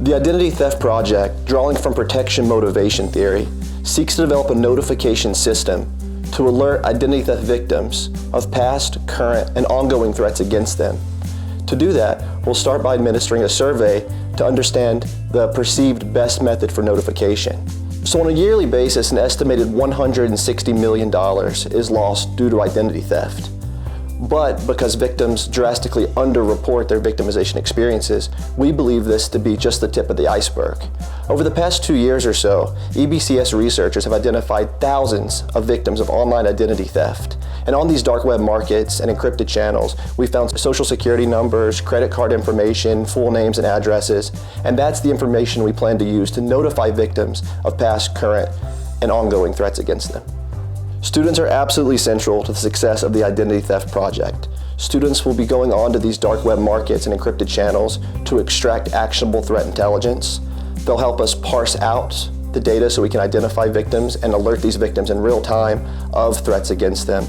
The Identity Theft Project, drawing from protection motivation theory, seeks to develop a notification system to alert identity theft victims of past, current, and ongoing threats against them. To do that, we'll start by administering a survey to understand the perceived best method for notification. So on a yearly basis, an estimated $160 million is lost due to identity theft. But because victims drastically underreport their victimization experiences, we believe this to be just the tip of the iceberg. Over the past 2 years or so, EBCS researchers have identified thousands of victims of online identity theft. And on these dark web markets and encrypted channels, we found social security numbers, credit card information, full names and addresses, and that's the information we plan to use to notify victims of past, current, and ongoing threats against them. Students are absolutely central to the success of the Identity Theft Project. Students will be going onto these dark web markets and encrypted channels to extract actionable threat intelligence. They'll help us parse out the data so we can identify victims and alert these victims in real time of threats against them.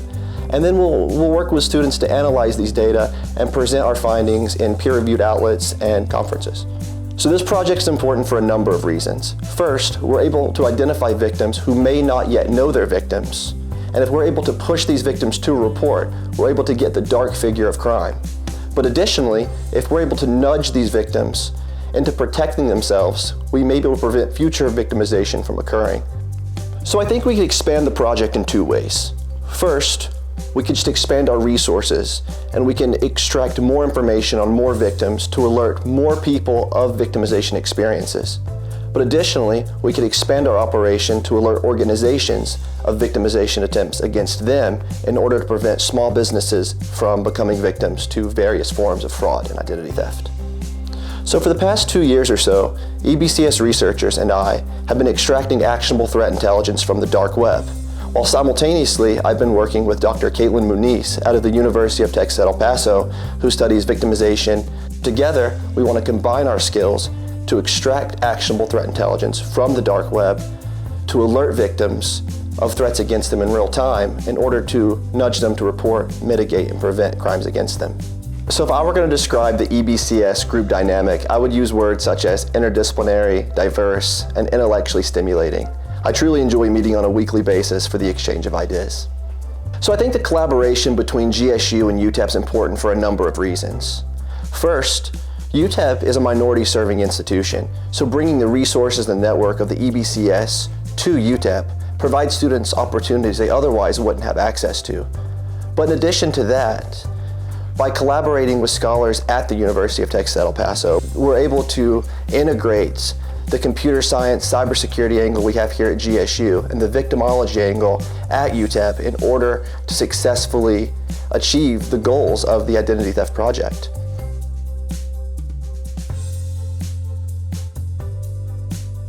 And then we'll work with students to analyze these data and present our findings in peer-reviewed outlets and conferences. So this project is important for a number of reasons. First, we're able to identify victims who may not yet know they're victims. And if we're able to push these victims to a report, we're able to get the dark figure of crime. But additionally, if we're able to nudge these victims into protecting themselves, we may be able to prevent future victimization from occurring. So I think we can expand the project in two ways. First, we can just expand our resources and we can extract more information on more victims to alert more people of victimization experiences. But additionally, we could expand our operation to alert organizations of victimization attempts against them in order to prevent small businesses from becoming victims to various forms of fraud and identity theft. So for the past 2 years or so, EBCS researchers and I have been extracting actionable threat intelligence from the dark web, while simultaneously I've been working with Dr. Caitlin Muniz out of the University of Texas at El Paso, who studies victimization. Together, we want to combine our skills to extract actionable threat intelligence from the dark web to alert victims of threats against them in real time in order to nudge them to report, mitigate, and prevent crimes against them. So if I were going to describe the EBCS group dynamic, I would use words such as interdisciplinary, diverse, and intellectually stimulating. I truly enjoy meeting on a weekly basis for the exchange of ideas. So I think the collaboration between GSU and UTEP is important for a number of reasons. First, UTEP is a minority-serving institution, so bringing the resources and network of the EBCS to UTEP provides students opportunities they otherwise wouldn't have access to. But in addition to that, by collaborating with scholars at the University of Texas at El Paso, we're able to integrate the computer science, cybersecurity angle we have here at GSU and the victimology angle at UTEP in order to successfully achieve the goals of the Identity Theft Project.